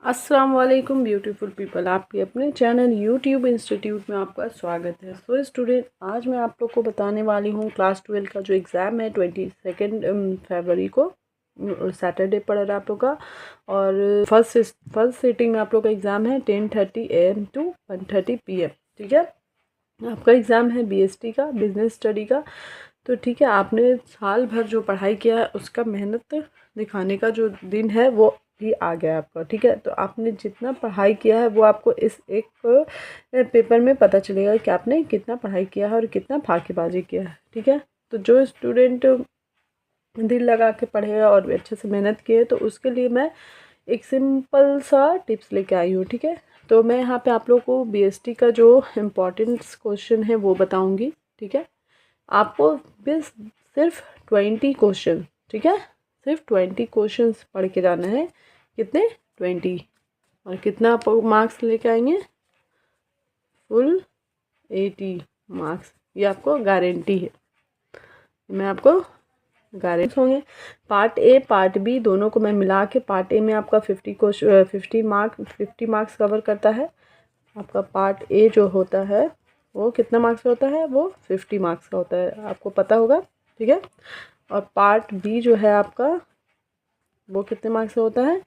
अस्सलाम वालेकुम beautiful people, आपके अपने चैनल यूट्यूब इंस्टीट्यूट में आपका स्वागत है। सो स्टूडेंट, आज मैं आप लोग को बताने वाली हूँ क्लास 12 का जो एग्ज़ाम है 22 फरवरी को सैटरडे पड़ रहा है आप लोग का। और फर्स्ट सीटिंग में आप लोग का एग्ज़ाम है 10:30 AM to 1:30 PM। ठीक है, आपका एग्ज़ाम है BST का, बिजनेस स्टडी का। तो ठीक है, आपने साल भर जो पढ़ाई किया है उसका मेहनत दिखाने का जो दिन है वो भी आ गया है आपका। ठीक है, तो आपने जितना पढ़ाई किया है वो आपको इस एक पेपर में पता चलेगा कि आपने कितना पढ़ाई किया है और कितना फाकीबाजी किया है। ठीक है, तो जो स्टूडेंट दिल लगा के पढ़े और अच्छे से मेहनत किए तो उसके लिए मैं एक सिंपल सा टिप्स लेके आई हूँ। ठीक है, तो मैं यहाँ पे आप लोग को BST का जो इम्पोर्टेंट क्वेश्चन है वो बताऊँगी। ठीक है, आपको बस सिर्फ 20 क्वेश्चन, ठीक है, सिर्फ 20 क्वेश्चंस पढ़ के जाना है। कितने? 20। और कितना आप मार्क्स लेके आएंगे? फुल 80 मार्क्स, ये आपको गारंटी है। मैं आपको गारंटी होंगे। पार्ट ए पार्ट बी दोनों को मैं मिला के, पार्ट ए में आपका 50 मार्क्स कवर करता है। आपका पार्ट ए जो होता है वो कितना मार्क्स का होता है? वो 50 मार्क्स का होता है, आपको पता होगा। ठीक है, और पार्ट बी जो है आपका वो कितने मार्क्स का होता है?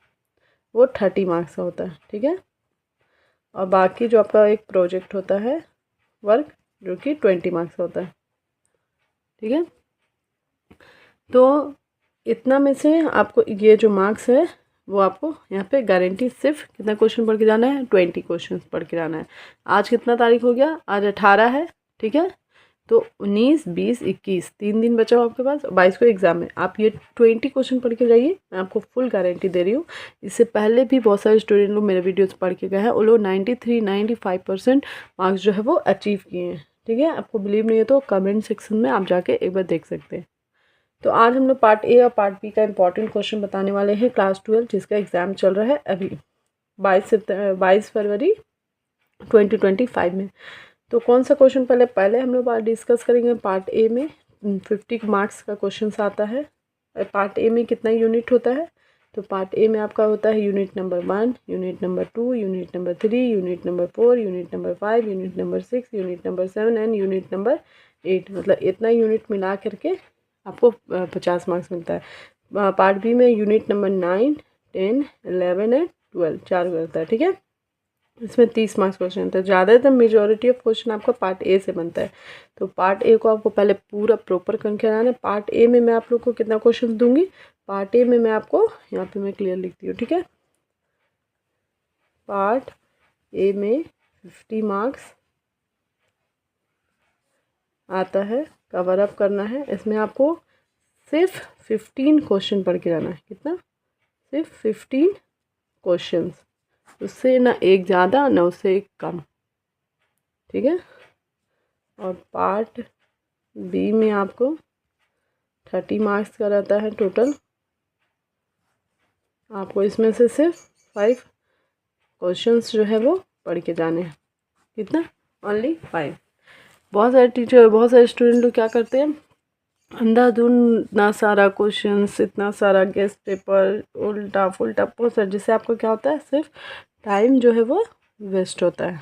वो 30 मार्क्स का होता है। ठीक है, और बाकी जो आपका एक प्रोजेक्ट होता है वर्क जो कि 20 मार्क्स का होता है। ठीक है, तो इतना में से आपको ये जो मार्क्स है वो आपको यहाँ पे गारंटी, सिर्फ कितना क्वेश्चन पढ़ के जाना है? 20 क्वेश्चन पढ़ के जाना है। आज कितना तारीख हो गया? आज 18 है। ठीक है, तो 19, 20, 21 3 दिन बचा हो आपके पास। 22 को एग्ज़ाम है, आप ये 20 क्वेश्चन पढ़ के जाइए, मैं आपको फुल गारंटी दे रही हूँ। इससे पहले भी बहुत सारे स्टूडेंट लोग मेरे वीडियोस पढ़ के गए हैं, वो लोग 93-95% मार्क्स जो है वो अचीव किए हैं। ठीक है, आपको बिलीव नहीं है तो कमेंट सेक्शन में आप जाके एक बार देख सकते हैं। तो आज हम लोग पार्ट ए और पार्ट बी का इंपॉर्टेंट क्वेश्चन बताने वाले हैं क्लास 12 जिसका एग्ज़ाम चल रहा है अभी 22 फरवरी 2025 में। तो कौन सा क्वेश्चन पहले हम लोग डिस्कस करेंगे। पार्ट ए में 50 मार्क्स का क्वेश्चन आता है। पार्ट ए में कितना यूनिट होता है? तो पार्ट ए में आपका होता है unit number 1, unit number 2, unit number 3, unit number 4, unit number 5, unit number 6, unit number 7 and unit number 8। मतलब इतना यूनिट मिला करके आपको 50 मार्क्स मिलता है। पार्ट बी में यूनिट नंबर 9, 10, 11 एंड 12 4 होता है। ठीक है, इसमें 30 मार्क्स क्वेश्चन होता है। ज़्यादातर मेजॉरिटी ऑफ क्वेश्चन आपका पार्ट ए से बनता है। तो पार्ट ए को आपको पहले पूरा प्रॉपर करके आना है। पार्ट ए में मैं आप लोग को कितना क्वेश्चन दूंगी? पार्ट ए में मैं आपको यहाँ पे मैं क्लियर लिखती हूँ। ठीक है, पार्ट ए में 50 मार्क्स आता है, कवर अप करना है। इसमें आपको सिर्फ 15 क्वेश्चन पढ़ के जाना है। कितना? सिर्फ 15 क्वेश्चंस, उससे ना एक ज़्यादा ना उससे एक कम। ठीक है, और पार्ट बी में आपको 30 मार्क्स का रहता है टोटल। आपको इसमें से सिर्फ 5 क्वेश्चंस जो है वो पढ़ के जाने हैं। कितना? ओनली 5। बहुत सारे स्टूडेंट लोग क्या करते हैं, अंधाधुंध इतना सारा क्वेश्चंस, इतना सारा गेस्ट पेपर, उल्टा फुल्टा बहुत सारा, जिससे आपको क्या होता है, सिर्फ टाइम जो है वो वेस्ट होता है।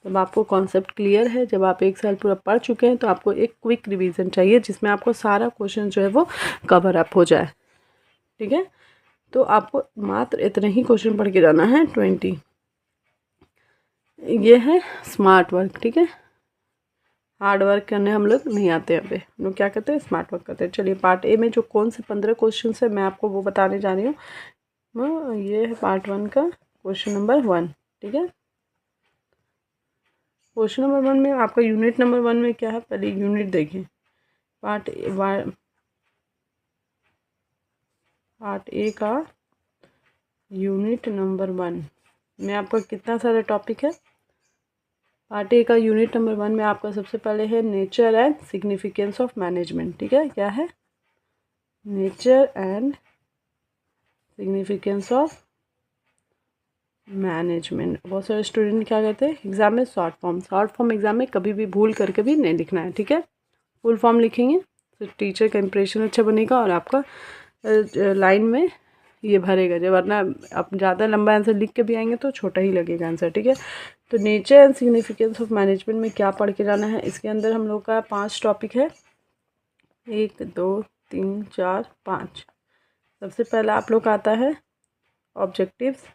जब आपको कॉन्सेप्ट क्लियर है, जब आप एक साल पूरा पढ़ चुके हैं, तो आपको एक क्विक रिवीजन चाहिए जिसमें आपको सारा क्वेश्चन जो है वो कवर अप हो जाए। ठीक है, तो आपको मात्र इतना ही क्वेश्चन पढ़ के जाना है 20। ये है स्मार्ट वर्क। ठीक है, हार्ड वर्क करने हम लोग नहीं आते, यहाँ पे हम लोग क्या करते हैं, स्मार्ट वर्क करते हैं। चलिए, पार्ट ए में जो कौन से 15 क्वेश्चन है मैं आपको वो बताने जा रही हूँ। ये है पार्ट 1 का क्वेश्चन नंबर 1। ठीक है, क्वेश्चन नंबर 1 में आपका यूनिट नंबर 1 में क्या है, पहले यूनिट देखिए। पार्ट ए का यूनिट नंबर 1 में आपका कितना सारा टॉपिक है? पार्ट ए का यूनिट नंबर 1 में आपका सबसे पहले है nature and significance of management. ठीक है, क्या है? Nature and significance of management. बहुत सारे स्टूडेंट क्या कहते हैं एग्जाम में, शॉर्ट फॉर्म एग्जाम में कभी भी भूल करके भी नहीं लिखना है। ठीक है, फुल फॉर्म लिखेंगे तो टीचर का इंप्रेशन अच्छा बनेगा और आपका लाइन में ये भरेगा जो, वरना आप ज़्यादा लंबा आंसर लिख के भी आएंगे तो छोटा ही लगेगा आंसर, ठीक है। तो nature and significance of management में क्या पढ़ के जाना है, इसके अंदर हम लोग का 5 टॉपिक है, 1 2 3 4 5। सबसे पहला आप लोग का आता है ऑब्जेक्टिव्स,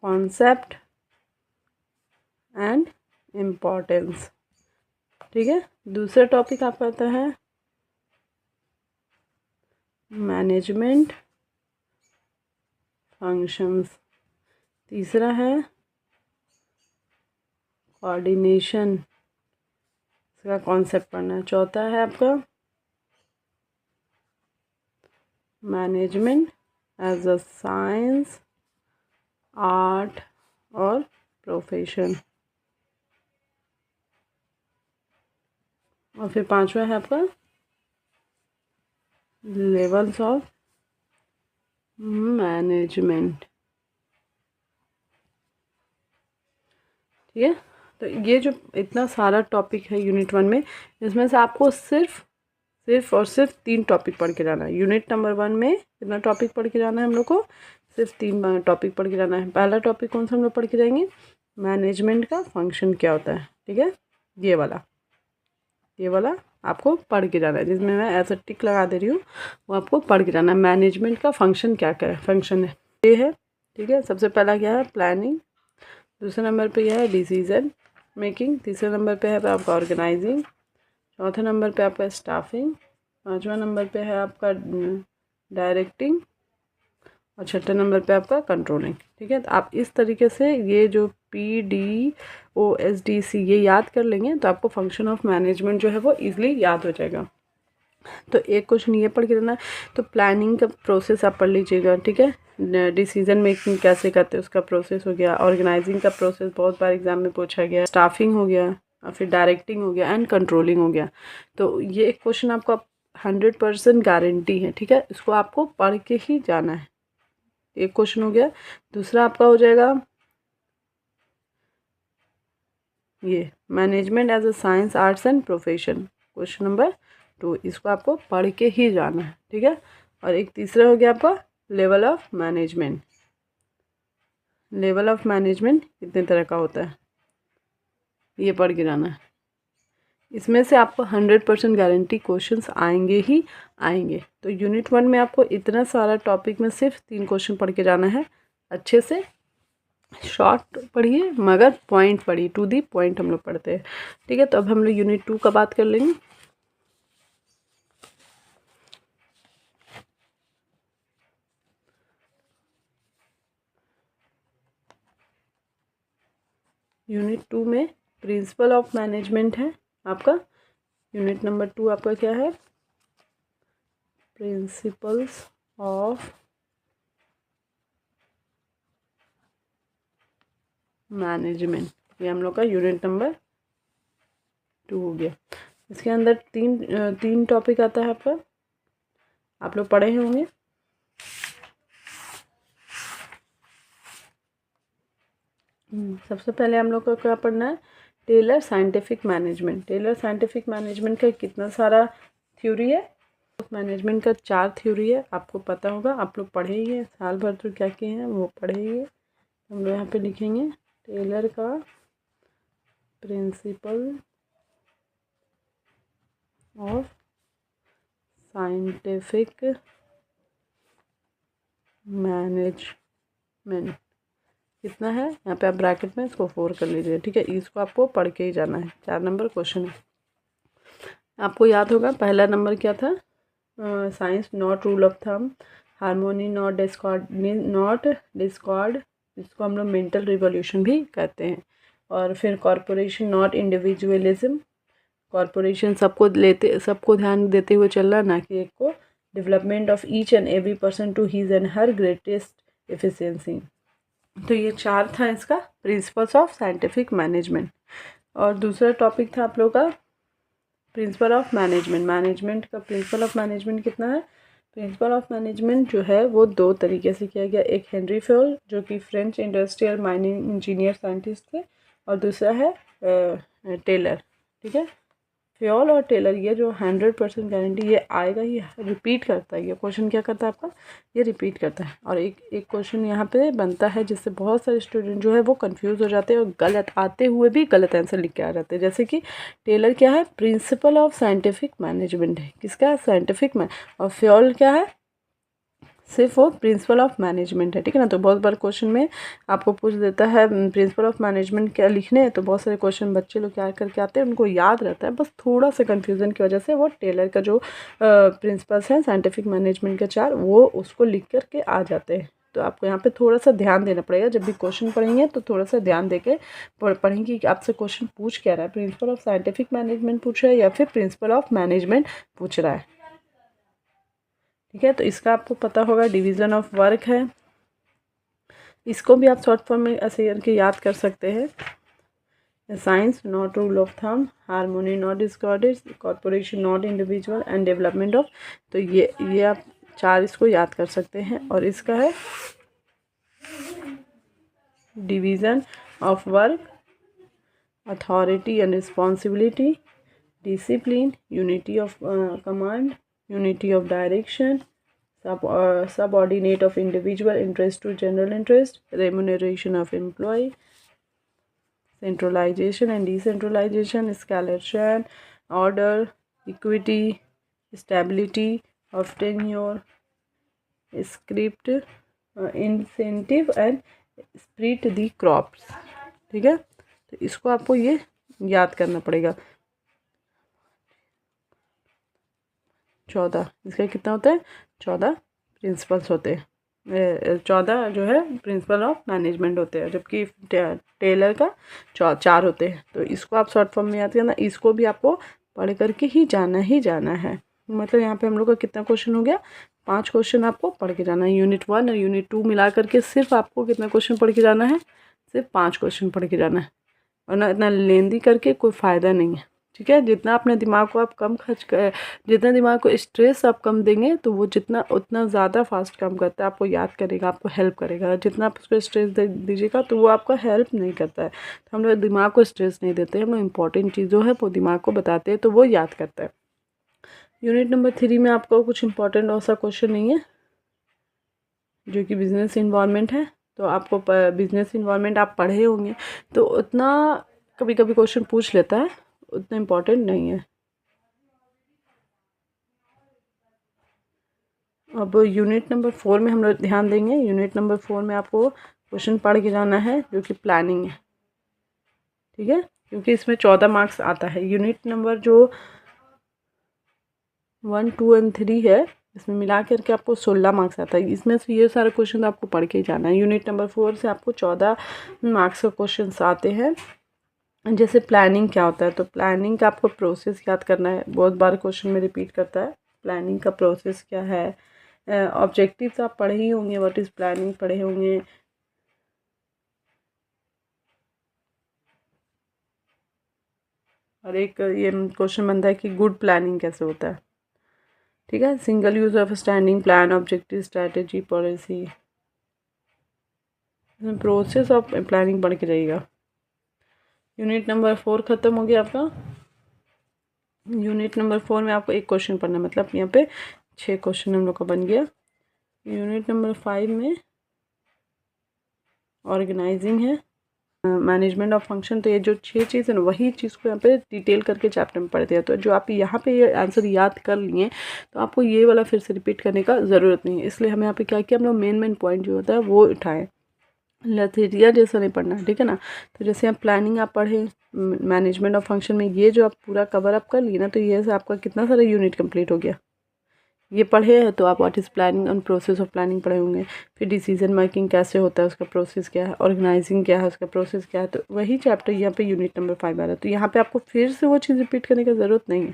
कॉन्सेप्ट एंड इम्पोर्टेंस, ठीक है। दूसरा टॉपिक आपका आता है मैनेजमेंट फंक्शंस। तीसरा है कोऑर्डिनेशन, इसका कॉन्सेप्ट पढ़ना है। चौथा है आपका management as a science, art और प्रोफेशन। और फिर पांचवा है आपका लेवल्स ऑफ मैनेजमेंट, ठीक है। तो ये जो इतना सारा टॉपिक है यूनिट 1 में, इसमें से आपको सिर्फ और सिर्फ 3 टॉपिक पढ़ के जाना है। यूनिट नंबर 1 में कितना टॉपिक पढ़ के जाना है हम लोग को, सिर्फ 3 टॉपिक पढ़ के जाना है। पहला टॉपिक कौन सा हम लोग पढ़ के जाएंगे, मैनेजमेंट का फंक्शन क्या होता है, ठीक है। ये वाला आपको पढ़ के जाना है, जिसमें मैं ऐसा टिक लगा दे रही हूँ, वो आपको पढ़ के जाना है। मैनेजमेंट का फंक्शन क्या क्या है, फंक्शन है ये है, ठीक है। सबसे पहला क्या है, प्लानिंग। दूसरे नंबर पे यह है डिसीजन मेकिंग। तीसरे नंबर पे है आपका ऑर्गेनाइजिंग। चौथे नंबर पे आपका स्टाफिंग। पांचवा नंबर पे है आपका डायरेक्टिंग। और छठे नंबर पे आपका कंट्रोलिंग, ठीक है। तो आप इस तरीके से ये जो PDOSDC ये याद कर लेंगे तो आपको फंक्शन ऑफ मैनेजमेंट जो है वो ईजिली याद हो जाएगा। तो एक क्वेश्चन ये पढ़ के देना है, तो प्लानिंग का प्रोसेस आप पढ़ लीजिएगा, ठीक है। डिसीजन मेकिंग कैसे करते हैं उसका प्रोसेस हो गया। ऑर्गेनाइजिंग का प्रोसेस बहुत बार एग्जाम में पूछा गया। स्टाफिंग हो गया, और फिर डायरेक्टिंग हो गया एंड कंट्रोलिंग हो गया। तो ये एक क्वेश्चन आपको 100% गारंटी है, ठीक है। इसको आपको पढ़ के ही जाना है। एक क्वेश्चन हो गया। दूसरा आपका हो जाएगा ये management as a science, arts and profession, question number 2। इसको आपको पढ़ के ही जाना है, ठीक है। और एक तीसरा हो गया आपका level of management. Level of management कितने तरह का होता है ये पढ़ के जाना है। इसमें से आपको 100% गारंटी क्वेश्चंस आएंगे ही आएंगे। तो यूनिट 1 में आपको इतना सारा टॉपिक में सिर्फ 3 क्वेश्चन पढ़ के जाना है। अच्छे से शॉर्ट पढ़िए मगर पॉइंट पढ़िए, टू दी पॉइंट हम लोग पढ़ते हैं, ठीक है। तो अब हम लोग यूनिट 2 का बात कर लेंगे। यूनिट 2 में प्रिंसिपल ऑफ मैनेजमेंट है आपका। यूनिट नंबर 2 आपका क्या है, प्रिंसिपल्स ऑफ मैनेजमेंट। ये हम लोग का यूनिट नंबर 2 हो गया। इसके अंदर तीन टॉपिक आता है आपका, आप लोग पढ़े होंगे। सबसे पहले हम लोग को क्या पढ़ना है, Taylor scientific management. Taylor scientific management का कितना सारा थ्योरी है, मैनेजमेंट का 4 थ्योरी है, आपको पता होगा, आप लोग पढ़े ही है, साल भर तो क्या किए हैं वो पढ़े ही है। हम लोग यहाँ पे लिखेंगे टेलर का प्रिंसिपल ऑफ साइंटिफिक मैनेजमेंट कितना है, यहाँ पे आप ब्रैकेट में इसको 4 कर लीजिए, ठीक है। इसको आपको पढ़ के ही जाना है। 4 नंबर क्वेश्चन है, आपको याद होगा। पहला नंबर क्या था, science not rule of thumb, harmony not Discord, इसको हम लोग मेंटल रिवॉल्यूशन भी कहते हैं। और फिर कॉरपोरेशन नॉट इंडिविजुअलिज्म, कॉरपोरेशन सबको ध्यान देते हुए चलना, ना कि एक को। Development of each and every person to his and her greatest efficiency. तो ये 4 था इसका प्रिंसिपल्स ऑफ साइंटिफिक मैनेजमेंट। और दूसरा टॉपिक था आप लोग का प्रिंसिपल ऑफ मैनेजमेंट। मैनेजमेंट का प्रिंसिपल ऑफ मैनेजमेंट कितना है, प्रिंसिपल ऑफ मैनेजमेंट जो है वो 2 तरीके से किया गया। एक हेनरी फ्योल जो कि French industrial mining engineer scientist थे, और दूसरा है टेलर, ठीक है। फ्योल और टेलर, ये जो 100% गारंटी ये आएगा, ये रिपीट करता है। ये क्वेश्चन क्या करता है आपका, ये रिपीट करता है। और एक क्वेश्चन यहाँ पे बनता है जिससे बहुत सारे स्टूडेंट जो है वो कंफ्यूज हो जाते हैं और गलत आते हुए भी गलत आंसर लिख के आ जाते हैं। जैसे कि टेलर क्या है, प्रिंसिपल ऑफ साइंटिफिक मैनेजमेंट है, किसका है, साइंटिफिक मैन। और फ्योल क्या है, सिर्फ वो प्रिंसिपल ऑफ मैनेजमेंट है, ठीक है ना। तो बहुत बार क्वेश्चन में आपको पूछ देता है प्रिंसिपल ऑफ मैनेजमेंट क्या लिखने हैं, तो बहुत सारे क्वेश्चन बच्चे लोग क्या करके आते हैं, उनको याद रहता है, बस थोड़ा सा कन्फ्यूज़न की वजह से वो टेलर का जो प्रिंसिपल्स हैं साइंटिफक मैनेजमेंट के 4, वो उसको लिख करके आ जाते हैं। तो आपको यहाँ पे थोड़ा सा ध्यान देना पड़ेगा, जब भी क्वेश्चन पढ़ेंगे तो थोड़ा सा ध्यान देके पढ़ेंगे कि आपसे क्वेश्चन पूछ क्या रहा है, प्रिंसिपल ऑफ साइंटिफिक मैनेजमेंट पूछ रहा है या फिर प्रिंसिपल ऑफ मैनेजमेंट पूछ रहा है, ठीक है। तो इसका आपको पता होगा डिवीज़न ऑफ वर्क है, इसको भी आप शॉर्ट फॉर्म में ऐसे करके याद कर सकते हैं। Science not rule of thumb, harmony not discordance, corporation not individual and development of, तो ये आप 4 इसको याद कर सकते हैं। और इसका है division of work, authority and responsibility, discipline, unity of command, unity of direction, subordinate of individual interest to general interest, remuneration of employee, centralization and decentralization, escalation, order, equity, stability of tenure, script, incentive and spread the crops, ठीक है। तो इसको आपको ये याद करना पड़ेगा। 14, इसका कितना होता है, 14 प्रिंसिपल्स होते हैं, 14 जो है प्रिंसिपल ऑफ मैनेजमेंट होते हैं, जबकि टेलर का 4 होते हैं। तो इसको आप शॉर्ट फॉर्म में याद करना, इसको भी आपको पढ़ करके ही जाना है। मतलब यहाँ पे हम लोग का कितना क्वेश्चन हो गया, 5 क्वेश्चन आपको पढ़ के जाना है। यूनिट 1 और यूनिट 2 मिला करके सिर्फ आपको कितना क्वेश्चन पढ़ के जाना है, सिर्फ 5 क्वेश्चन पढ़ के जाना है। और ना इतना लेंदी करके कोई फ़ायदा नहीं है, ठीक है। जितना अपने दिमाग को आप कम खर्च कर, जितना दिमाग को स्ट्रेस आप कम देंगे तो वो जितना उतना ज़्यादा फास्ट काम करता है, आपको याद करेगा, आपको हेल्प करेगा। जितना आप उसको स्ट्रेस दीजिएगा तो वो आपका हेल्प नहीं करता है। तो हम लोग दिमाग को स्ट्रेस नहीं देते, हम लोग इंपॉर्टेंट चीज़ जो है वो दिमाग को बताते हैं तो वो याद करता है। यूनिट नंबर 3 में आपको कुछ इंपॉर्टेंट ऐसा क्वेश्चन नहीं है जो कि बिजनेस इन्वायरमेंट है। तो आपको बिजनेस इन्वायरमेंट आप पढ़े होंगे तो उतना कभी कभी क्वेश्चन पूछ लेता है, उतना इम्पोर्टेंट नहीं है। अब यूनिट नंबर 4 में हम लोग ध्यान देंगे। यूनिट नंबर 4 में आपको क्वेश्चन पढ़ के जाना है जो कि प्लानिंग है, ठीक है, क्योंकि इसमें 14 मार्क्स आता है। यूनिट नंबर जो 1, 2 एंड 3 है, इसमें मिला करके आपको 16 मार्क्स आता है। इसमें से ये सारे क्वेश्चन आपको पढ़ के ही जाना है। यूनिट नंबर 4 से आपको 14 मार्क्स का क्वेश्चन आते हैं। जैसे प्लानिंग क्या होता है, तो प्लानिंग का आपको प्रोसेस याद करना है, बहुत बार क्वेश्चन में रिपीट करता है। प्लानिंग का प्रोसेस क्या है, ऑब्जेक्टिव्स आप पढ़े ही होंगे, व्हाट इज़ प्लानिंग पढ़े होंगे। और एक ये क्वेश्चन बनता है कि गुड प्लानिंग कैसे होता है, ठीक है। Single use of standing plan, objective, strategy, policy, process of planning पढ़ के जाइएगा। यूनिट नंबर 4 ख़त्म हो गया आपका। यूनिट नंबर 4 में आपको एक क्वेश्चन पढ़ना है, मतलब यहाँ पे 6 क्वेश्चन हम लोग का बन गया। यूनिट नंबर 5 में ऑर्गेनाइजिंग है, मैनेजमेंट ऑफ फंक्शन। तो ये जो 6 चीज़ है ना, वही चीज़ को यहाँ पे डिटेल करके चैप्टर में पढ़ते हैं। तो जो आप यहाँ पे ये आंसर याद कर लिए तो आपको ये वाला फिर से रिपीट करने का ज़रूरत नहीं है। इसलिए हमें यहाँ पे क्या किया, हम लोग मेन पॉइंट जो होता है वो उठाएँ, लथेरिया जैसा नहीं पढ़ना, ठीक है ना। तो जैसे आप प्लानिंग आप पढ़े, मैनेजमेंट ऑफ फंक्शन में ये जो आप पूरा कवर अप कर लिए ना, तो ये से आपका कितना सारा यूनिट कंप्लीट हो गया। ये पढ़े हैं तो आप what is planning and process of planning पढ़े होंगे। फिर डिसीजन मेकिंग कैसे होता है, उसका प्रोसेस क्या है, ऑर्गेनाइजिंग क्या है, उसका प्रोसेस क्या है। तो वही चैप्टर यहाँ पे यूनिट नंबर 5 आ रहा है। तो यहाँ पे आपको फिर से वो चीज़ रिपीट करने की ज़रूरत नहीं है,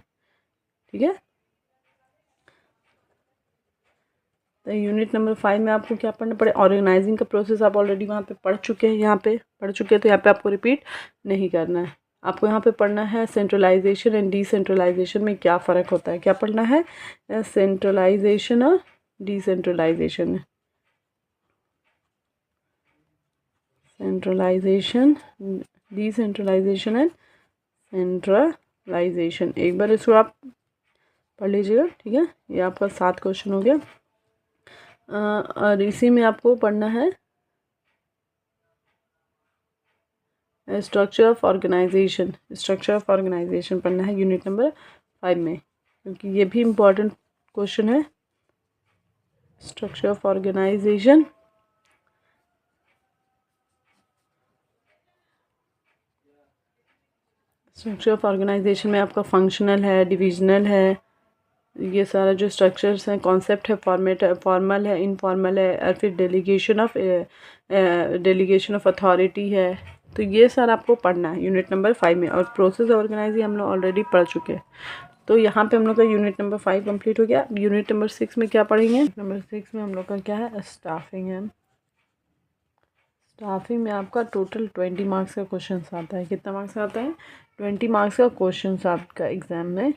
ठीक है। तो यूनिट नंबर 5 में आपको क्या पढ़ना पड़े, ऑर्गेनाइजिंग का प्रोसेस आप ऑलरेडी वहाँ पे पढ़ चुके हैं, यहाँ पे पढ़ चुके हैं, तो यहाँ पे आपको रिपीट नहीं करना है। आपको यहाँ पे पढ़ना है सेंट्रलाइजेशन एंड डिसेंट्रलाइजेशन में क्या फ़र्क होता है, क्या पढ़ना है, सेंट्रलाइजेशन और decentralisation, centralisation, decentralisation and centralisation. Organisation. एक बार इसको आप पढ़ लीजिएगा, ठीक है। ये आपका 7 क्वेश्चन हो गया। और इसी में आपको पढ़ना है structure of organisation. Structure of organisation पढ़ना है यूनिट नंबर 5 में, क्योंकि ये भी इम्पोर्टेंट क्वेश्चन है। Structure of organisation, structure of organisation में आपका फंक्शनल है, डिविजनल है, ये सारा जो स्ट्रक्चर्स हैं, कॉन्सेप्ट है, फॉर्मेट है, फॉर्मल है, इनफॉर्मल है, और फिर डेलीगेशन ऑफ अथॉरिटी है। तो ये सारा आपको पढ़ना है यूनिट नंबर 5 में। और प्रोसेस ऑर्गेनाइजिंग हम लोग ऑलरेडी पढ़ चुके हैं। तो यहाँ पे हम लोग का यूनिट नंबर 5 कंप्लीट हो गया। यूनिट नंबर 6 में क्या पढ़ेंगे? नंबर 6 में हम लोग का क्या है? स्टाफिंग है। स्टाफिंग में आपका टोटल 20 मार्क्स का क्वेश्चन आता है। कितना मार्क्स आता है? 20 मार्क्स का क्वेश्चन आपका एग्ज़ाम में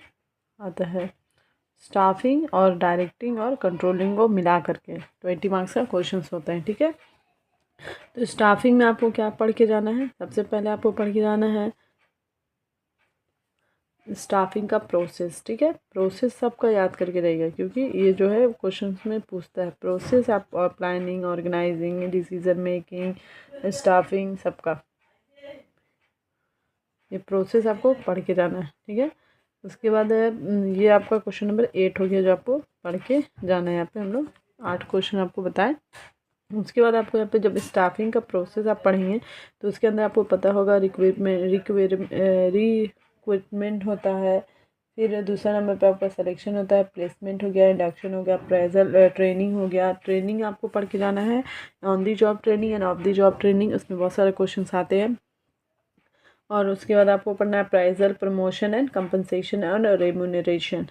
आता है। स्टाफिंग और डायरेक्टिंग और कंट्रोलिंग को मिला करके 20 मार्क्स का क्वेश्चन होता है, ठीक है। तो स्टाफिंग में आपको क्या पढ़ के जाना है? सबसे पहले आपको पढ़ के जाना है स्टाफिंग का प्रोसेस, ठीक है। प्रोसेस सबका याद करके रहेगा, क्योंकि ये जो है क्वेश्चन में पूछता है प्रोसेस आप, और planning, organising, decision making, staffing सबका ये प्रोसेस आपको पढ़ के जाना है, ठीक है। उसके बाद ये आपका क्वेश्चन नंबर 8 हो गया, जो आपको पढ़ के जाना है। यहाँ पे हम लोग 8 क्वेश्चन आपको बताएं। उसके बाद आपको यहाँ पे जब स्टाफिंग का प्रोसेस आप पढ़ेंगे तो उसके अंदर आपको पता होगा रिक्वायरमेंट होता है। फिर दूसरा नंबर पे आपका सिलेक्शन होता है, प्लेसमेंट हो गया, इंडक्शन हो गया, अप्रेजल, ट्रेनिंग हो गया। ट्रेनिंग आपको पढ़ के जाना है, on the job training end of the job training. उसमें बहुत सारे क्वेश्चन आते हैं। और उसके बाद आपको पढ़ना है appraisal, promotion and compensation and remuneration.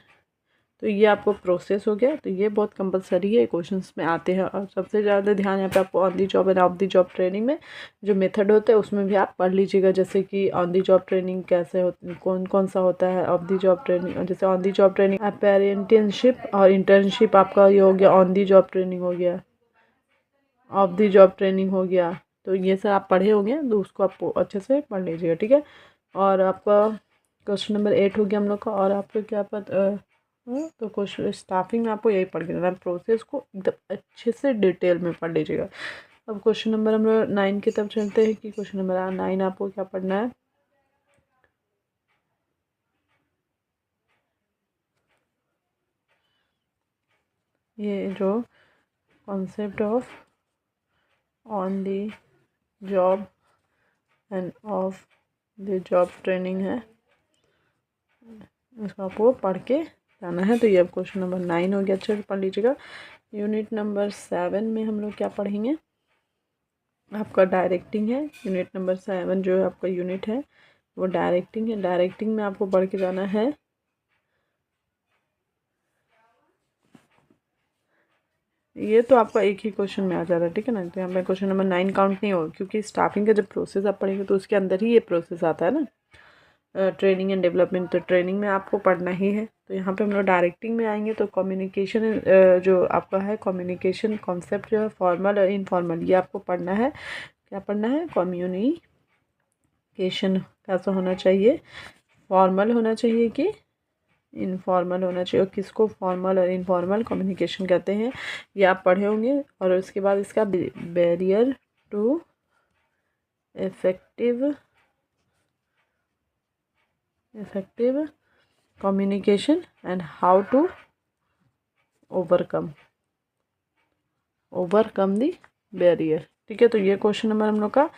तो ये आपको प्रोसेस हो गया। तो ये बहुत कंपलसरी है, क्वेश्चंस में आते हैं। और सबसे ज़्यादा ध्यान यहाँ पे आपको on the job end of the job training में जो मेथड होता है उसमें भी आप पढ़ लीजिएगा। जैसे कि ऑन दी जॉब ट्रेनिंग कैसे होती, कौन कौन सा होता है। ऑफ दी जॉब ट्रेनिंग, जैसे on the job training apprenticeship और इंटर्नशिप आपका ये हो गया, ऑन दी जॉब ट्रेनिंग हो गया, ऑफ दी जॉब ट्रेनिंग हो गया। तो ये सब आप पढ़े होंगे, तो उसको आप अच्छे से पढ़ लीजिएगा, ठीक है। और आपका क्वेश्चन नंबर 8 हो गया हम लोग का। और आपको क्या पता तो क्वेश्चन स्टाफिंग में आपको यही पढ़ के जाना, प्रोसेस को एकदम अच्छे से डिटेल में पढ़ लीजिएगा। अब क्वेश्चन नंबर हम लोग 9 की तरफ चलते हैं कि क्वेश्चन नंबर 9 आपको क्या पढ़ना है। ये जो concept of on the job end of the job training है, इसको आपको पढ़ के जाना है। तो ये अब क्वेश्चन नंबर 9 हो गया, अच्छे से पढ़ लीजिएगा। यूनिट नंबर 7 में हम लोग क्या पढ़ेंगे? आपका डायरेक्टिंग है। यूनिट नंबर 7 जो आपका यूनिट है वो डायरेक्टिंग है। डायरेक्टिंग में आपको पढ़ के जाना है ये तो आपका एक ही क्वेश्चन में आ जा रहा है, ठीक है ना। तो यहाँ पे क्वेश्चन नंबर 9 काउंट नहीं होगा, क्योंकि स्टाफिंग का जब प्रोसेस आप पढ़ेंगे तो उसके अंदर ही ये प्रोसेस आता है ना, ट्रेनिंग एंड डेवलपमेंट। तो ट्रेनिंग में आपको पढ़ना ही है। तो यहाँ पे हम लोग डायरेक्टिंग में आएंगे तो कम्युनिकेशन जो आपका है, कम्युनिकेशन कॉन्सेप्ट जो है फॉर्मल और इनफॉर्मल, ये आपको पढ़ना है। क्या पढ़ना है? कम्युनिकेशन कैसा होना चाहिए, फॉर्मल होना चाहिए कि इनफॉर्मल होना चाहिए, और किसको फॉर्मल और इनफॉर्मल कम्युनिकेशन कहते हैं ये आप पढ़े होंगे। और उसके बाद इसका barrier to effective communication and how to overcome the barrier, ठीक है। तो ये क्वेश्चन नंबर हम लोग का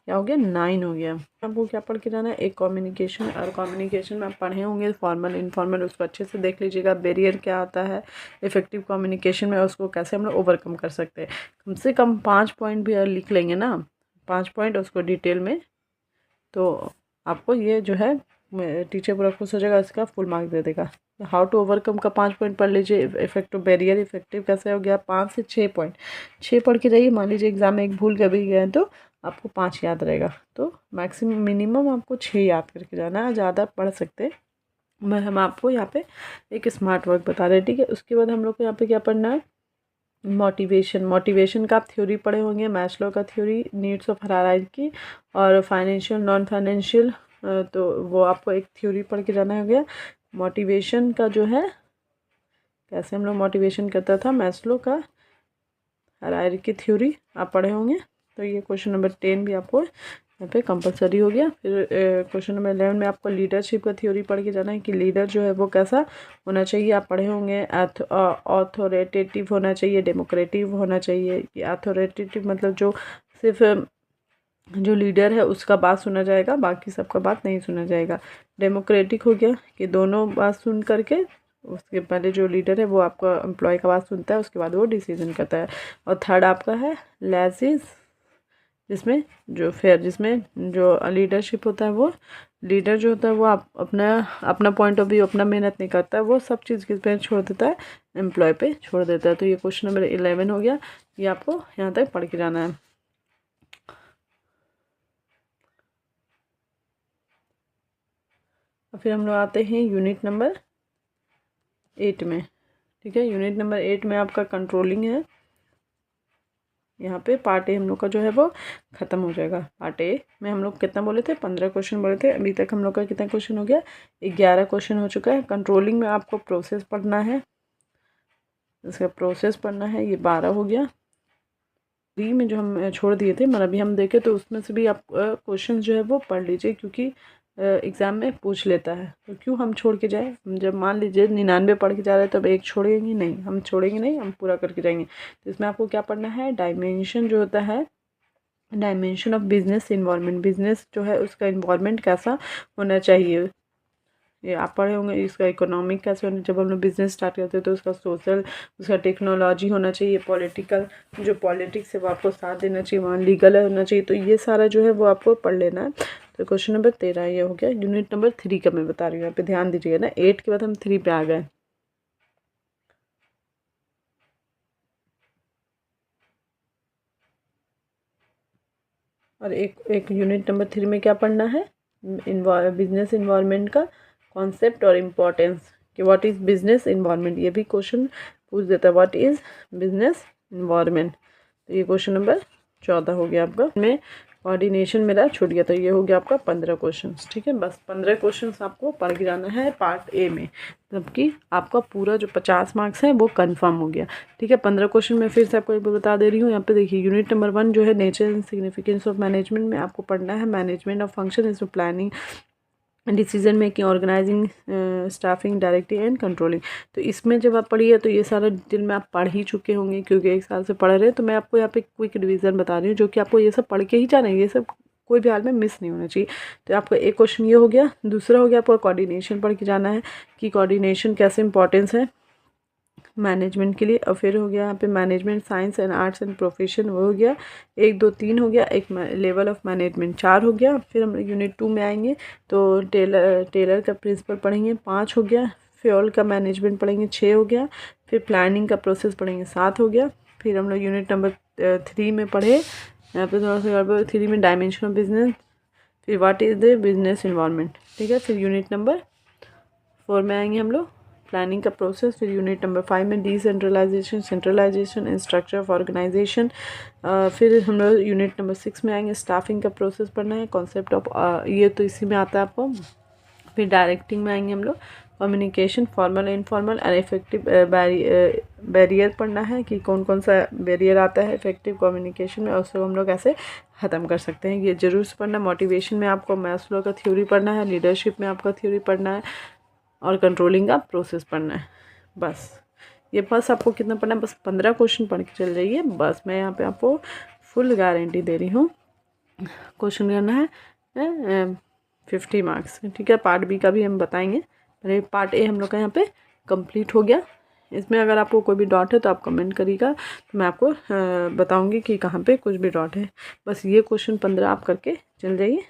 क्या हो गया? 9 हो गया। आपको क्या पढ़ के जाना है? एक कम्युनिकेशन, और कम्युनिकेशन में आप पढ़े होंगे फॉर्मल इनफॉर्मल, उसको अच्छे से देख लीजिएगा। बैरियर क्या होता है इफेक्टिव कम्युनिकेशन में, उसको कैसे हम लोग ओवरकम कर सकते हैं। कम से कम 5 पॉइंट भी लिख लेंगे ना, 5 पॉइंट उसको डिटेल में, तो आपको ये जो है टीचर पूरा खुश हो जाएगा, इसका फुल मार्क दे देगा। हाउ टू ओवरकम का 5 पॉइंट पढ़ लीजिए। इफेक्टिव बैरियर इफेक्टिव कैसे हो गया, 5 से 6 पॉइंट, 6 पढ़ के जाइए। मान लीजिए एग्जाम में एक भूल कर भी गए तो आपको 5 याद रहेगा। तो मैक्सिमम मिनिमम आपको 6 याद करके जाना है, ज़्यादा पढ़ सकते हैं। हम आपको यहाँ पे एक स्मार्ट वर्क बता रहे हैं, ठीक है। उसके बाद हम लोग को यहाँ पे क्या पढ़ना है? मोटिवेशन का आप थ्योरी पढ़े होंगे, मैस्लो का थ्योरी, नीड्स ऑफ हायरार्की, और फाइनेंशियल नॉन फाइनेंशियल तो वो आपको एक थ्योरी पढ़ के जाना हो गया। मोटिवेशन का जो है, कैसे हम लोग मोटिवेशन करता था, मैस्लो का हायरार्की थ्योरी आप पढ़े होंगे। तो ये क्वेश्चन नंबर 10 भी आपको यहाँ पे कंपलसरी हो गया। फिर क्वेश्चन नंबर 11 में आपको लीडरशिप का थ्योरी पढ़ के जाना है कि लीडर जो है वो कैसा होना चाहिए, आप पढ़े होंगे। ऑथोरिटेटिव होना चाहिए, डेमोक्रेटिव होना चाहिए। कि ऑथोरिटेटिव मतलब जो सिर्फ जो लीडर है उसका बात सुना जाएगा, बाकी सबका बात नहीं सुना जाएगा। डेमोक्रेटिक हो गया कि दोनों बात सुन करके, उसके पहले जो लीडर है वो आपका एम्प्लॉय का बात सुनता है, उसके बाद वो डिसीजन करता है। और थर्ड आपका है लेजिस, जिसमें जो फेयर, जिसमें जो लीडरशिप होता है, वो लीडर जो होता है वो आप अपना अपना पॉइंट ऑफ व्यू, अपना मेहनत नहीं करता है, वो सब चीज़ किस पे छोड़ देता है, एम्प्लॉय पे छोड़ देता है। तो ये क्वेश्चन नंबर 11 हो गया, ये आपको यहाँ तक पढ़ के जाना है। फिर हम लोग आते हैं यूनिट नंबर 8 में। ठीक है, यूनिट नंबर 8 में आपका कंट्रोलिंग है। यहाँ पे पार्ट ए हम लोग का जो है वो ख़त्म हो जाएगा। पार्ट ए में हम लोग कितना बोले थे, 15 क्वेश्चन बोले थे। अभी तक हम लोग का कितना क्वेश्चन हो गया, 11 क्वेश्चन हो चुका है। कंट्रोलिंग में आपको प्रोसेस पढ़ना है, इसका प्रोसेस पढ़ना है, ये 12 हो गया। 3 में जो हम छोड़ दिए थे, मतलब अभी हम देखें तो उसमें से भी आप क्वेश्चन जो है वो पढ़ लीजिए, क्योंकि एग्ज़ाम में पूछ लेता है। तो क्यों हम छोड़ के जाए, जब मान लीजिए 99 पढ़ के जा रहे हैं तब एक छोड़ेंगे नहीं, हम छोड़ेंगे नहीं, हम पूरा करके जाएंगे। तो इसमें आपको क्या पढ़ना है, डायमेंशन जो होता है, dimension of business environment, business जो है उसका इन्वायरमेंट कैसा होना चाहिए, ये आप पढ़े होंगे। इसका इकोनॉमिक कैसे होना, जब हम लोग बिजनेस स्टार्ट करते हैं तो उसका सोशल, उसका टेक्नोलॉजी होना चाहिए, पॉलिटिकल, जो पॉलिटिक्स है वो आपको साथ देना चाहिए, वहाँ लीगल होना चाहिए। तो ये सारा जो है वो आपको पढ़ लेना है। तो क्वेश्चन नंबर 13 ये हो गया। यूनिट नंबर 3 का मैं बता रही हूँ, यहाँ पे ध्यान दीजिएगा ना, 8 के बाद हम 3 पे आ गए। और एक यूनिट नंबर 3 में क्या पढ़ना है, बिजनेस इन्वायरमेंट का कॉन्सेप्ट और इम्पोर्टेंस, कि व्हाट इज़ बिजनेस इन्वायरमेंट। ये भी क्वेश्चन पूछ देता है, व्हाट इज़ बिजनेस इन्वायरमेंट। तो ये क्वेश्चन नंबर 14 हो गया आपका। में कोऑर्डिनेशन मेरा छूट गया, तो ये हो गया आपका 15 क्वेश्चन। ठीक है, बस 15 क्वेश्चन आपको पढ़ के जाना है पार्ट ए में, जबकि आपका पूरा जो 50 मार्क्स है वो कंफर्म हो गया। ठीक है, 15 क्वेश्चन मैं फिर से आपको एक बार बता दे रही हूँ। यहाँ पे देखिए, यूनिट नंबर 1 जो है nature and significance of management में आपको पढ़ना है मैनेजमेंट ऑफ फंक्शन, इसमें planning, decision making, organising, staffing, directing and controlling. तो इसमें जब आप पढ़िए तो ये सारा डिटेल में आप पढ़ ही चुके होंगे, क्योंकि 1 साल से पढ़ रहे हैं। तो मैं आपको यहाँ पे क्विक रिवीजन बता रही हूँ, जो कि आपको ये सब पढ़ के ही जाना है, ये सब कोई भी हाल में मिस नहीं होना चाहिए। तो आपका एक क्वेश्चन ये हो गया। दूसरा हो गया आपको कोऑर्डिनेशन पढ़ के जाना है, कि कोऑर्डिनेशन कैसे इंपॉर्टेंस है मैनेजमेंट के लिए। और फिर हो गया यहाँ पे management science and arts and profession, वो हो गया 1 2 3 हो गया। एक लेवल ऑफ मैनेजमेंट 4 हो गया। फिर हम यूनिट 2 में आएंगे तो टेलर का प्रिंसिपल पढ़ेंगे, 5 हो गया। फ्यूल का मैनेजमेंट पढ़ेंगे, 6 हो गया। फिर प्लानिंग का प्रोसेस पढ़ेंगे, 7 हो गया। फिर हम लोग यूनिट नंबर 3 में पढ़े, यहाँ पे थोड़ा सा गड़बड़, 3 में डायमेंशन ऑफ बिजनेस, फिर what is the business environment. ठीक है, फिर यूनिट नंबर 4 में आएंगे हम लोग, प्लानिंग का प्रोसेस। फिर यूनिट नंबर 5 में decentralisation, centralisation and structure of organisation. फिर हम लोग यूनिट नंबर 6 में आएंगे, स्टाफिंग का प्रोसेस पढ़ना है, कॉन्सेप्ट ऑफ, ये तो इसी में आता है आपको। फिर डायरेक्टिंग में आएंगे हम लोग, communication, formal informal and effective barrier पढ़ना है, कि कौन कौन सा बैरियर आता है इफेक्टिव कम्युनिकेशन में, और उसको हम लोग ऐसे ख़त्म कर सकते हैं, ये जरूर से पढ़ना। मोटिवेशन में आपको मैस्लो का थ्योरी पढ़ना है, लीडरशिप में आपका थ्योरी पढ़ना है, और कंट्रोलिंग का प्रोसेस पढ़ना है। बस ये बस आपको कितना पढ़ना है, बस 15 क्वेश्चन पढ़ के चल जाइए। बस मैं यहाँ पे आपको फुल गारंटी दे रही हूँ। क्वेश्चन करना है 50 मार्क्स। ठीक है, पार्ट बी का भी हम बताएंगे। पहले पार्ट ए हम लोग का यहाँ पे कंप्लीट हो गया। इसमें अगर आपको कोई भी डॉट है तो आप कमेंट करिएगा, तो मैं आपको बताऊंगी कि कहाँ पे कुछ भी डॉट है। बस ये क्वेश्चन 15 आप करके चल जाइए।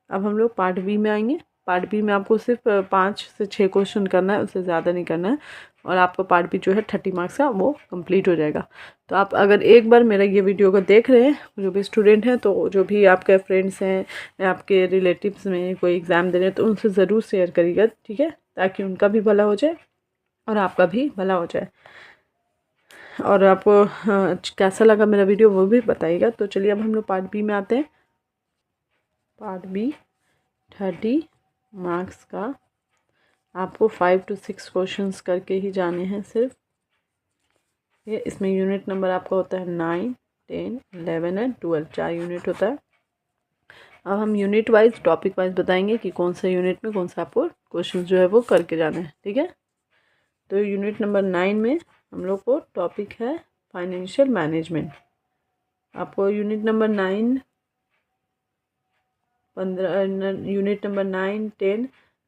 अब हम लोग पार्ट बी में आएंगे। पार्ट बी में आपको सिर्फ 5 से 6 क्वेश्चन करना है, उससे ज़्यादा नहीं करना है, और आपका पार्ट बी जो है 30 मार्क्स का वो कंप्लीट हो जाएगा। तो आप अगर एक बार मेरा ये वीडियो को देख रहे हैं, जो भी स्टूडेंट हैं, तो जो भी आपके फ्रेंड्स हैं या आपके रिलेटिव्स में कोई एग्ज़ाम दे रहे हैं, तो उनसे ज़रूर शेयर करिएगा। ठीक है, ताकि उनका भी भला हो जाए और आपका भी भला हो जाए। और आपको कैसा लगा मेरा वीडियो वो भी बताइएगा। तो चलिए अब हम लोग पार्ट बी में आते हैं। पार्ट बी 30 मार्क्स का आपको 5 to 6 क्वेश्चंस करके ही जाने हैं सिर्फ। ये इसमें यूनिट नंबर आपका होता है 9, 10, 11 एंड 12, 4 यूनिट होता है। अब हम यूनिट वाइज टॉपिक वाइज बताएंगे कि कौन सा यूनिट में कौन सा आपको क्वेश्चन जो है वो करके जाना है, ठीक है। तो यूनिट नंबर 9 में हम लोग को टॉपिक है फाइनेंशियल मैनेजमेंट। आपको यूनिट नंबर 9, 15, यूनिट नंबर 9, 10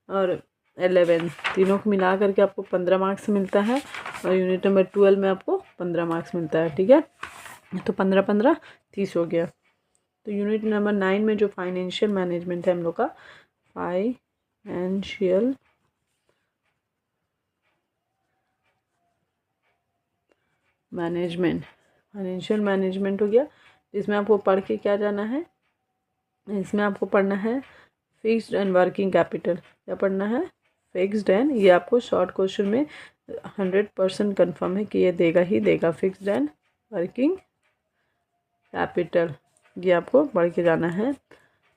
और 11 तीनों को मिला करके आपको 15 मार्क्स मिलता है और यूनिट नंबर 12 में आपको 15 मार्क्स मिलता है, ठीक है। तो 15 15 30 हो गया। तो यूनिट नंबर 9 में जो फाइनेंशियल मैनेजमेंट है हम लोग का, फाइनेंशियल मैनेजमेंट हो गया। इसमें आपको पढ़ के क्या जाना है, इसमें आपको पढ़ना है फिक्स्ड एंड वर्किंग कैपिटल। क्या पढ़ना है? फिक्स्ड एंड, ये आपको शॉर्ट क्वेश्चन में 100% कन्फर्म है कि ये देगा ही देगा, फिक्स्ड एंड वर्किंग कैपिटल। ये आपको पढ़ के जाना है।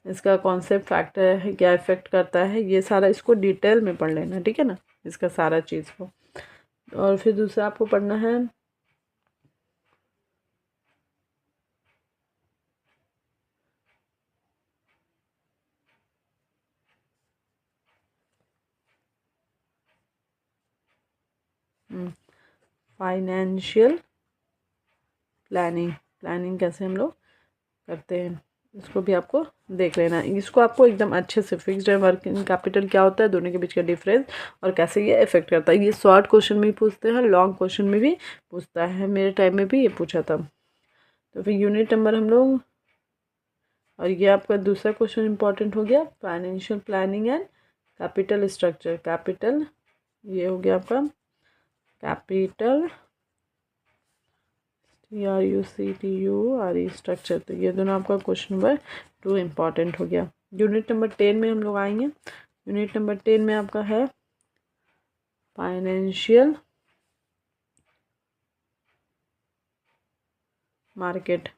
इसका कॉन्सेप्ट फैक्टर है, क्या इफेक्ट करता है, ये सारा इसको डिटेल में पढ़ लेना, ठीक है ना, इसका सारा चीज़ को। और फिर दूसरा आपको पढ़ना है फाइनेंशियल प्लानिंग कैसे हम लोग करते हैं, इसको भी आपको देख लेना। इसको आपको एकदम अच्छे से, फिक्स्ड एंड वर्किंग कैपिटल क्या होता है, दोनों के बीच का डिफरेंस और कैसे ये इफेक्ट करता है, ये शॉर्ट क्वेश्चन में भी पूछते हैं, लॉन्ग क्वेश्चन में भी पूछता है। मेरे टाइम में भी ये पूछा था। तो फिर यूनिट नंबर हम लोग, और ये आपका दूसरा क्वेश्चन इंपॉर्टेंट हो गया, financial planning and capital structure. Capital, ये हो गया आपका कैपिटल, CRUCTURE स्ट्रक्चर। तो ये दोनों आपका क्वेश्चन नंबर 2 इम्पॉर्टेंट हो गया। यूनिट नंबर 10 में हम लोग आएंगे। यूनिट नंबर 10 में आपका है फाइनेंशियल मार्केट।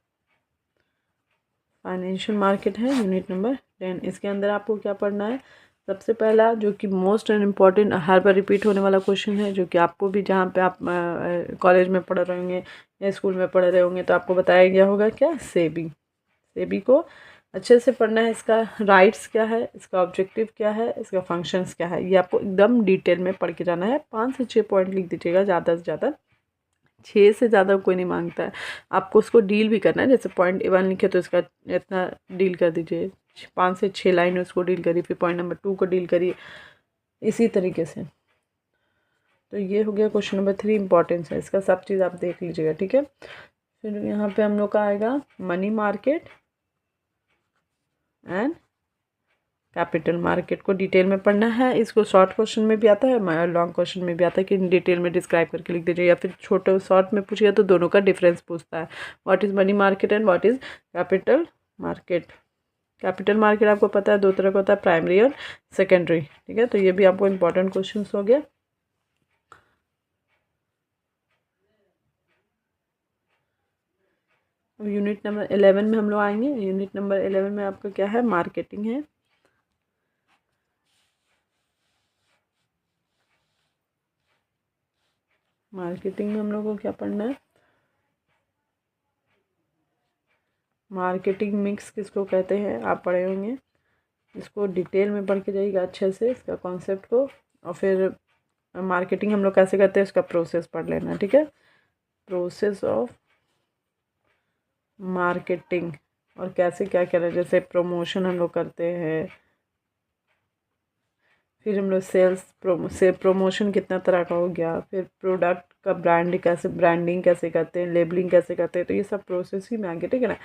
फाइनेंशियल मार्केट है यूनिट नंबर 10। इसके अंदर आपको क्या पढ़ना है, सबसे पहला जो कि most and important, her bar repeat होने वाला क्वेश्चन है, जो कि आपको भी जहाँ पे आप कॉलेज में पढ़ रहे होंगे या स्कूल में पढ़ रहे होंगे तो आपको बताया गया होगा, क्या, सेबी। सेबी को अच्छे से पढ़ना है। इसका राइट्स क्या है, इसका ऑब्जेक्टिव क्या है, इसका फंक्शंस क्या है, ये आपको एकदम डिटेल में पढ़ के जाना है। 5 से 6 पॉइंट लिख दीजिएगा, ज़्यादा से ज़्यादा 6 से ज़्यादा कोई नहीं मांगता है। आपको उसको डील भी करना है, जैसे पॉइंट 1 लिखे तो इसका इतना डील कर दीजिए, 5 से 6 लाइन उसको डील करिए, फिर पॉइंट नंबर 2 को डील करिए, इसी तरीके से। तो ये हो गया क्वेश्चन नंबर 3, इंपॉर्टेंस है इसका, सब चीज़ आप देख लीजिएगा, ठीक है। फिर यहाँ पे हम लोग का आएगा money market and capital market. को डिटेल में पढ़ना है। इसको शॉर्ट क्वेश्चन में भी आता है, लॉन्ग क्वेश्चन में भी आता है कि डिटेल में डिस्क्राइब करके लिख दीजिए, या फिर छोटे शॉर्ट में पूछिए तो दोनों का डिफरेंस पूछता है, what is money market and what is capital market. Capital market आपको पता है 2 तरह का होता है, प्राइमरी और सेकेंडरी, ठीक है। तो ये भी आपको इंपॉर्टेंट क्वेश्चन हो गया। अब यूनिट नंबर 11 में हम लोग आएंगे। यूनिट नंबर 11 में आपका क्या है, मार्केटिंग है। मार्केटिंग में हम लोग को क्या पढ़ना है, मार्केटिंग मिक्स किसको कहते हैं आप पढ़े होंगे, इसको डिटेल में पढ़ के जाइएगा अच्छे से, इसका कॉन्सेप्ट को। और फिर मार्केटिंग हम लोग कैसे करते हैं इसका प्रोसेस पढ़ लेना, ठीक है। प्रोसेस ऑफ मार्केटिंग, और कैसे क्या क्या है, जैसे प्रमोशन हम लोग करते हैं, फिर हम लोग प्रमोशन कितना तरह का हो गया, फिर प्रोडक्ट का ब्रांडिंग कैसे करते हैं, लेबलिंग कैसे करते हैं, तो ये सब प्रोसेस ही में आगे, ठीक है ना।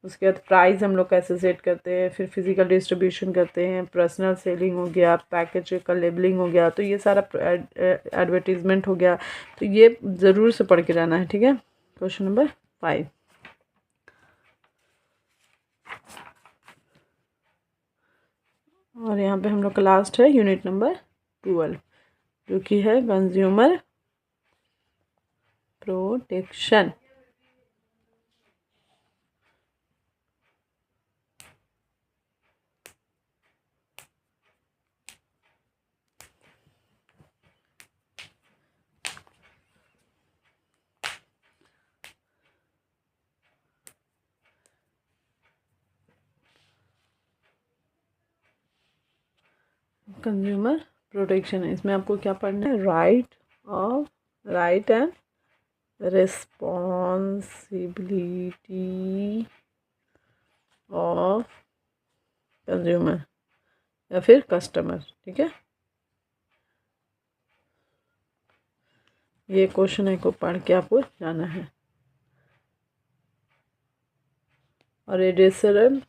उसके बाद प्राइस हम लोग कैसे सेट करते हैं, फिर फिजिकल डिस्ट्रीब्यूशन करते हैं, पर्सनल सेलिंग हो गया, पैकेज का लेबलिंग हो गया, तो ये सारा एडवर्टीजमेंट हो गया। तो ये ज़रूर से पढ़ के जाना है, ठीक है। Question number 5। और यहाँ पे हम लोग का लास्ट है यूनिट नंबर 12, जो कि है कंज्यूमर प्रोटेक्शन। कंज्यूमर प्रोटेक्शन है। इसमें आपको क्या पढ़ना है, right and responsibility of consumer या फिर कस्टमर। ठीक है, ये क्वेश्चन है को पढ़ के आपको जाना है। और रेडिसल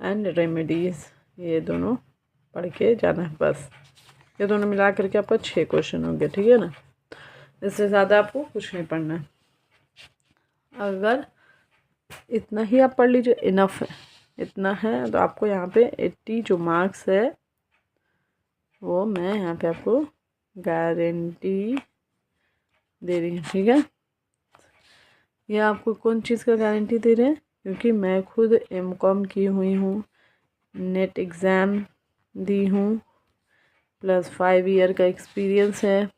एंड रेमेडीज, ये दोनों पढ़ के जाना है। बस ये दोनों मिला करके आपका 6 क्वेश्चन हो गए। ठीक है ना, इससे ज़्यादा आपको कुछ नहीं पढ़ना है। अगर इतना ही आप पढ़ लीजिए, इनफ है, इतना है। तो आपको यहाँ पे 80 जो मार्क्स है वो मैं यहाँ पे आपको गारंटी दे रही हूँ। ठीक है, ये आपको कौन चीज़ का गारंटी दे रहे हैं, क्योंकि मैं खुद एमकॉम की हुई हूँ, नेट एग्ज़ाम दी हूँ, प्लस 5 ईयर का एक्सपीरियंस है।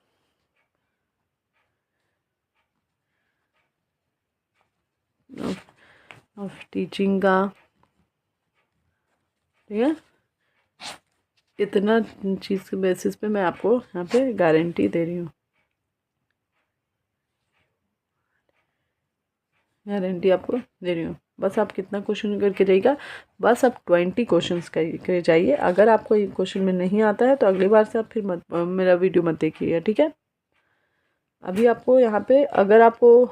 ऑफ टीचिंग का। ठीक है, इतना चीज़ के बेसिस पे मैं आपको यहाँ पे गारंटी दे रही हूँ, गारंटी आपको दे रही हूँ। बस आप कितना क्वेश्चन करके जाइएगा, बस आप 20 क्वेश्चंस करके जाइए। अगर आपको ये क्वेश्चन में नहीं आता है तो अगली बार से आप फिर मत मेरा वीडियो मत देखिएगा। ठीक है, अभी आपको यहाँ पे अगर आपको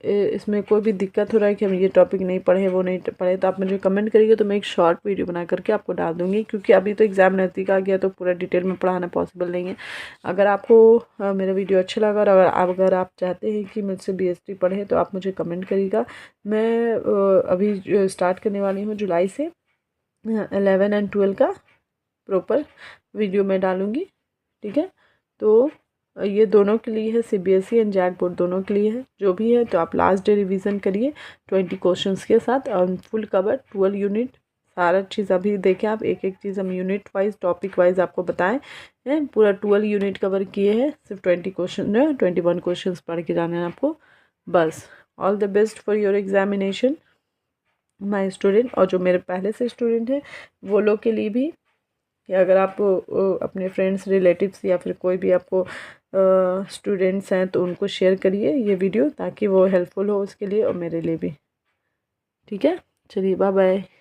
इसमें कोई भी दिक्कत हो रहा है कि हम ये टॉपिक नहीं पढ़े, वो नहीं पढ़े, तो आप मुझे कमेंट करिएगा, तो मैं एक शॉर्ट वीडियो बना करके आपको डाल दूँगी। क्योंकि अभी तो एग्ज़ाम नज़दीक आ गया तो पूरा डिटेल में पढ़ाना पॉसिबल नहीं है। अगर आपको मेरा वीडियो अच्छा लगा और अगर आप चाहते हैं कि मुझसे BST पढ़े तो आप मुझे कमेंट करिएगा। मैं अभी स्टार्ट करने वाली हूँ जुलाई से 11 एंड 12 का प्रॉपर वीडियो मैं डालूँगी। ठीक है, तो ये दोनों के लिए है, CBSE एंड जैक बोर्ड दोनों के लिए है। जो भी है तो आप लास्ट डे रिवीजन करिए 20 क्वेश्चंस के साथ, और फुल कवर 12 यूनिट सारा चीज़ अभी देखें आप। एक एक चीज़ हम यूनिट वाइज टॉपिक वाइज आपको बताएं हैं। पूरा 12 यूनिट कवर किए हैं, सिर्फ 20 क्वेश्चन 21 क्वेश्चन पढ़ के जाने हैं आपको। बस all the best for your examination my student. और जो मेरे पहले से स्टूडेंट हैं वो लोग के लिए भी, कि अगर आप अपने फ्रेंड्स रिलेटिव्स या फिर कोई भी आपको स्टूडेंट्स हैं तो उनको शेयर करिए ये वीडियो, ताकि वो हेल्पफुल हो उसके लिए और मेरे लिए भी। ठीक है, चलिए बाय बाय।